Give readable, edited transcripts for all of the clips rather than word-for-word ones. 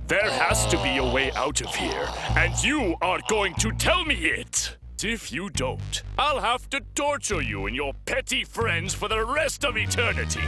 There has to be a way out of here, and you are going to tell me it! If you don't, I'll have to torture you and your petty friends for the rest of eternity!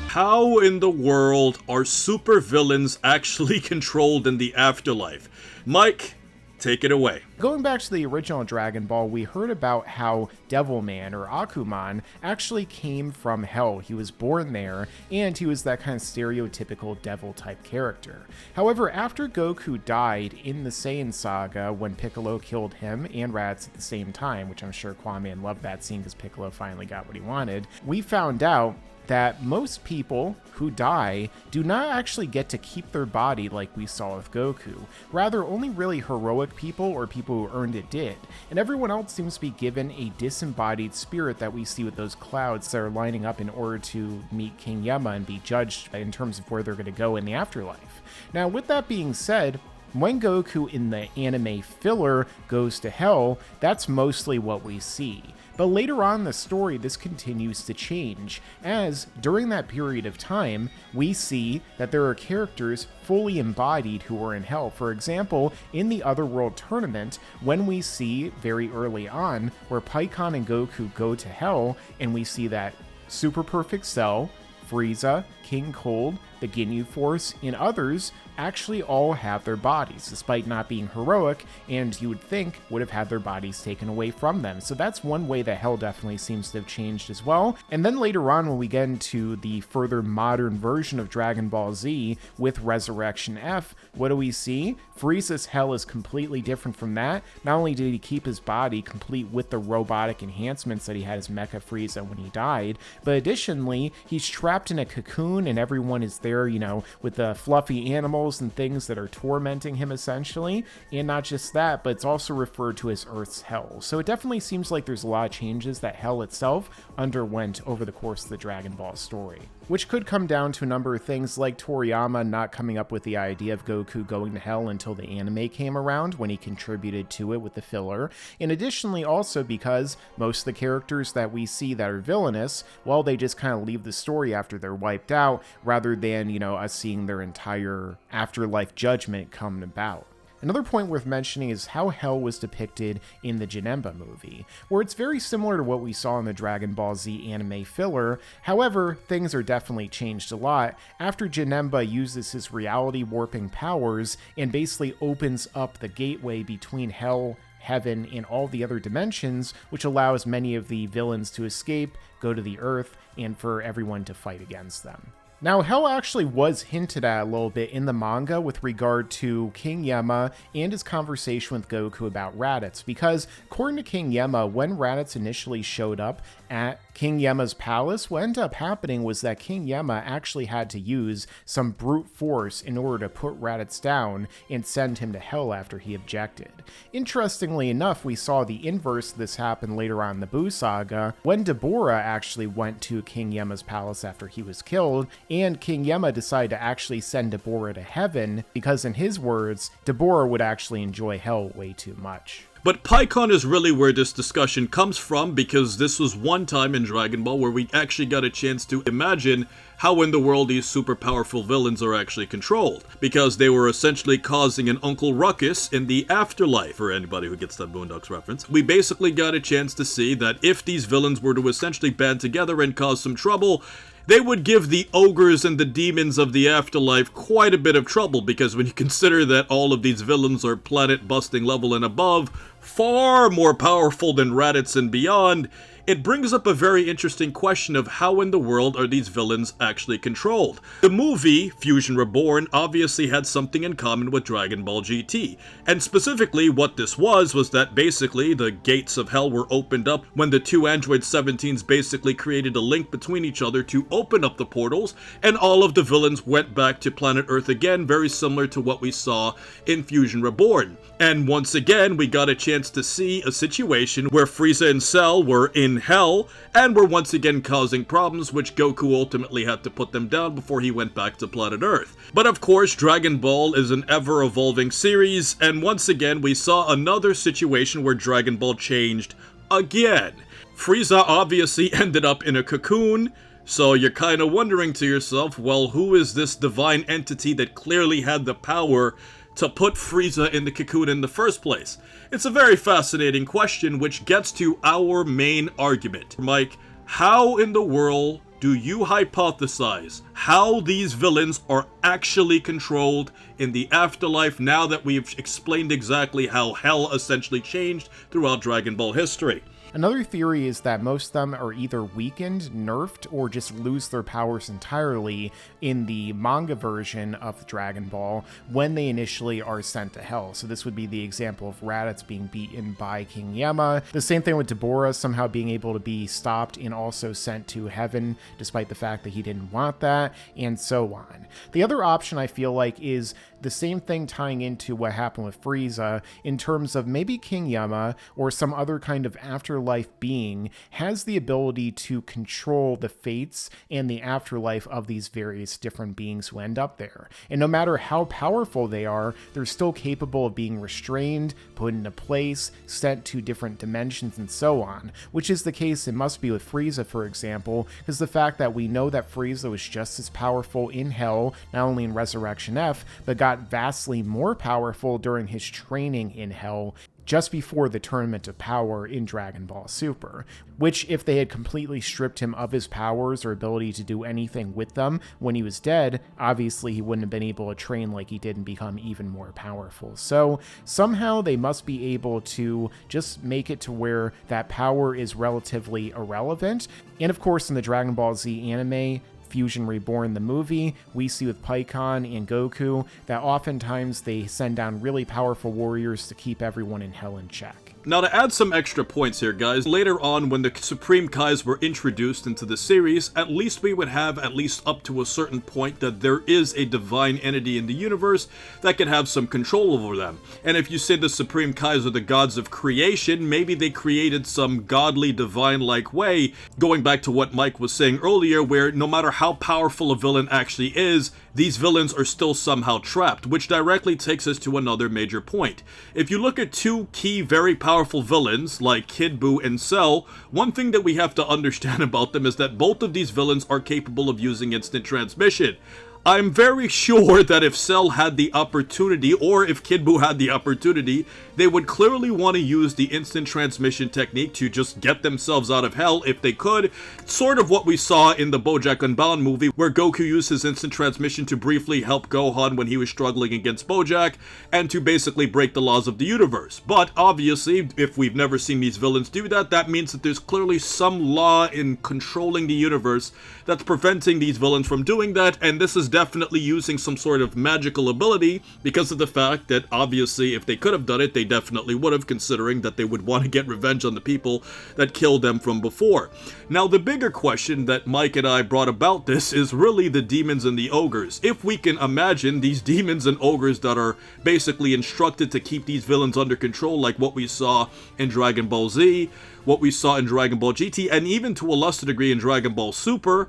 How in the world are supervillains actually controlled in the afterlife? Mike, take it away. Going back to the original Dragon Ball, we heard about how Devilman, or Akuman, actually came from hell. He was born there, and he was that kind of stereotypical devil-type character. However, after Goku died in the Saiyan saga, when Piccolo killed him and Raditz at the same time, which I'm sure Qaaman loved that scene because Piccolo finally got what he wanted, we found out that most people who die do not actually get to keep their body like we saw with Goku. Rather, only really heroic people or people who earned it did. And everyone else seems to be given a disembodied spirit that we see with those clouds that are lining up in order to meet King Yemma and be judged in terms of where they're going to go in the afterlife. Now, with that being said, when Goku in the anime filler goes to hell, that's mostly what we see. But later on in the story, this continues to change, as during that period of time, we see that there are characters fully embodied who are in hell. For example, in the Otherworld tournament, when we see very early on where Pikkon and Goku go to hell, and we see that Super Perfect Cell, Frieza, King Cold, the Ginyu Force, and others actually all have their bodies, despite not being heroic, and you would think would have had their bodies taken away from them. So that's one way that hell definitely seems to have changed as well. And then later on, when we get into the further modern version of Dragon Ball Z with Resurrection F, what do we see? Frieza's hell is completely different from that. Not only did he keep his body complete with the robotic enhancements that he had as Mecha Frieza when he died, but additionally, he's trapped in a cocoon and everyone is there, you know, with the fluffy animals and things that are tormenting him essentially. And not just that, but it's also referred to as Earth's hell. So it definitely seems like there's a lot of changes that hell itself underwent over the course of the Dragon Ball story, which could come down to a number of things like Toriyama not coming up with the idea of Goku going to hell until the anime came around, when he contributed to it with the filler, and additionally also because most of the characters that we see that are villainous, well, they just kind of leave the story after they're wiped out, rather than, you know, us seeing their entire afterlife judgment come about. Another point worth mentioning is how hell was depicted in the Janemba movie, where it's very similar to what we saw in the Dragon Ball Z anime filler. However, things are definitely changed a lot after Janemba uses his reality warping powers and basically opens up the gateway between hell, heaven, and all the other dimensions, which allows many of the villains to escape, go to the Earth, and for everyone to fight against them. Now, hell actually was hinted at a little bit in the manga with regard to King Yemma and his conversation with Goku about Raditz, because according to King Yemma, when Raditz initially showed up at King Yemma's palace, what ended up happening was that King Yemma actually had to use some brute force in order to put Raditz down and send him to hell after he objected. Interestingly enough, we saw the inverse of this happen later on in the Buu saga, when Deborah actually went to King Yemma's palace after he was killed, and King Yemma decided to actually send Deborah to heaven because, in his words, Deborah would actually enjoy hell way too much. But Pikkon is really where this discussion comes from, because this was one time in Dragon Ball where we actually got a chance to imagine how in the world these super powerful villains are actually controlled, because they were essentially causing an Uncle Ruckus in the afterlife, for anybody who gets that Boondocks reference. We basically got a chance to see that if these villains were to essentially band together and cause some trouble, they would give the ogres and the demons of the afterlife quite a bit of trouble, because when you consider that all of these villains are planet-busting level and above, far more powerful than Raditz and beyond, it brings up a very interesting question of how in the world are these villains actually controlled. The movie, Fusion Reborn, obviously had something in common with Dragon Ball GT, and specifically what this was that basically the gates of hell were opened up when the two Android 17s basically created a link between each other to open up the portals, and all of the villains went back to planet Earth again, very similar to what we saw in Fusion Reborn. And once again, we got a chance to see a situation where Frieza and Cell were in hell, and were once again causing problems, which Goku ultimately had to put them down before he went back to planet Earth. But of course, Dragon Ball is an ever-evolving series, and once again we saw another situation where Dragon Ball changed again. Frieza obviously ended up in a cocoon, So you're kind of wondering to yourself, well, who is this divine entity that clearly had the power to put Frieza in the cocoon in the first place? It's a very fascinating question, which gets to our main argument. Mike, how in the world do you hypothesize how these villains are actually controlled in the afterlife now that we've explained exactly how Hell essentially changed throughout Dragon Ball history? Another theory is that most of them are either weakened, nerfed, or just lose their powers entirely in the manga version of Dragon Ball when they initially are sent to Hell. So this would be the example of Raditz being beaten by King Yemma. The same thing with Deborah somehow being able to be stopped and also sent to Heaven, despite the fact that he didn't want that, and so on. The other option I feel like is the same thing tying into what happened with Frieza in terms of maybe King Yemma or some other kind of afterlife being has the ability to control the fates and the afterlife of these various different beings who end up there. And no matter how powerful they are, they're still capable of being restrained, put into place, sent to different dimensions, and so on, which is the case it must be with Frieza, for example, because the fact that we know that Frieza was just as powerful in Hell, not only in Resurrection F, but got vastly more powerful during his training in Hell just before the Tournament of Power in Dragon Ball Super, which if they had completely stripped him of his powers or ability to do anything with them when he was dead, obviously he wouldn't have been able to train like he did and become even more powerful. So somehow they must be able to just make it to where that power is relatively irrelevant. And of course in the Dragon Ball Z anime, Fusion Reborn, the movie, we see with Pikkon and Goku that oftentimes they send down really powerful warriors to keep everyone in Hell in check. Now to add some extra points here, guys, later on when the Supreme Kais were introduced into the series, at least we would have at least up to a certain point that there is a divine entity in the universe that can have some control over them. And if you say the Supreme Kais are the gods of creation, maybe they created some godly, divine-like way, going back to what Mike was saying earlier, where no matter how powerful a villain actually is, these villains are still somehow trapped, which directly takes us to another major point. If you look at two key, very powerful villains, like Kid Buu and Cell, one thing that we have to understand about them is that both of these villains are capable of using instant transmission. I'm very sure that if Cell had the opportunity, or if Kid Buu had the opportunity, they would clearly want to use the instant transmission technique to just get themselves out of Hell if they could. Sort of what we saw in the BoJack Unbound movie, where Goku used his instant transmission to briefly help Gohan when he was struggling against BoJack, and to basically break the laws of the universe. But obviously, if we've never seen these villains do that, that means that there's clearly some law in controlling the universe that's preventing these villains from doing that, and this is definitely using some sort of magical ability because of the fact that obviously if they could have done it, they definitely would have, considering that they would want to get revenge on the people that killed them from before. Now the bigger question that Mike and I brought about this is really the demons and the ogres. If we can imagine these demons and ogres that are basically instructed to keep these villains under control, like what we saw in Dragon Ball Z, what we saw in Dragon Ball GT, and even to a lesser degree in Dragon Ball Super,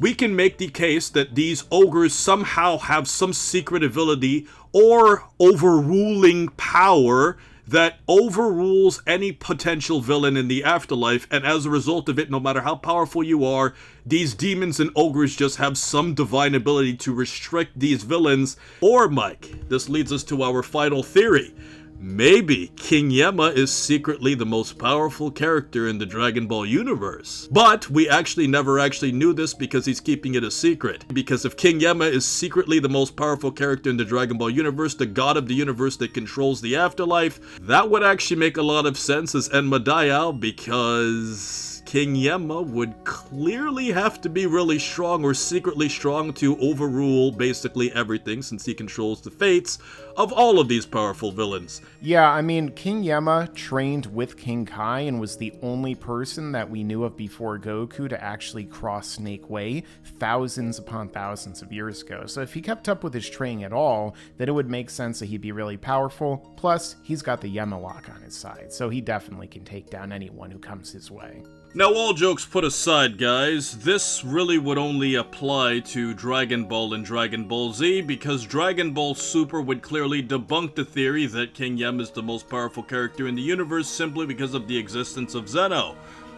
we can make the case that these ogres somehow have some secret ability or overruling power that overrules any potential villain in the afterlife, and as a result of it, no matter how powerful you are, these demons and ogres just have some divine ability to restrict these villains. Or, Mike, this leads us to our final theory. Maybe King Yemma is secretly the most powerful character in the Dragon Ball universe. But we actually never actually knew this because he's keeping it a secret. Because if King Yemma is secretly the most powerful character in the Dragon Ball universe, the god of the universe that controls the afterlife, that would actually make a lot of sense as Enma Diao, because King Yemma would clearly have to be really strong or secretly strong to overrule basically everything, since he controls the fates of all of these powerful villains. Yeah, I mean, King Yemma trained with King Kai and was the only person that we knew of before Goku to actually cross Snake Way thousands upon thousands of years ago. So if he kept up with his training at all, then it would make sense that he'd be really powerful. Plus, he's got the Yemma lock on his side, so he definitely can take down anyone who comes his way. Now, all jokes put aside, guys, this really would only apply to Dragon Ball and Dragon Ball Z, because Dragon Ball Super would clearly debunk the theory that King Yemma is the most powerful character in the universe simply because of the existence of Zeno.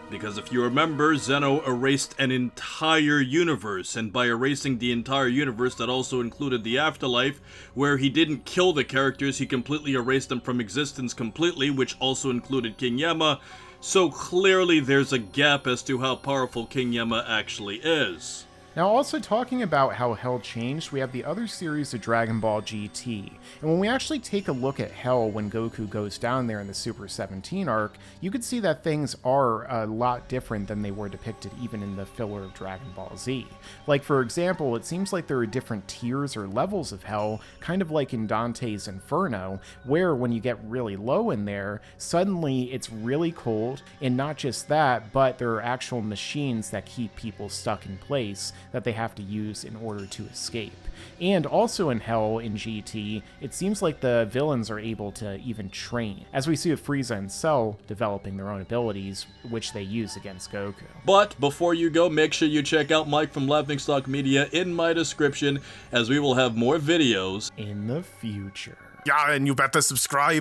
Because if you remember, Zeno erased an entire universe, and by erasing the entire universe, that also included the afterlife, where he didn't kill the characters, he completely erased them from existence completely, which also included King Yemma, so clearly there's a gap as to how powerful King Yemma actually is. Now, also talking about how Hell changed, we have the other series of Dragon Ball GT. And when we actually take a look at Hell when Goku goes down there in the Super 17 arc, you can see that things are a lot different than they were depicted even in the filler of Dragon Ball Z. Like, for example, it seems like there are different tiers or levels of Hell, kind of like in Dante's Inferno, where when you get really low in there, suddenly it's really cold, and not just that, but there are actual machines that keep people stuck in place that they have to use in order to escape. And also in Hell in GT, it seems like the villains are able to even train, as we see with Frieza and Cell developing their own abilities, which they use against Goku. But before you go, make sure you check out Mike from Laughingstockmedia in my description, as we will have more videos In the future. Yeah, and you better subscribe.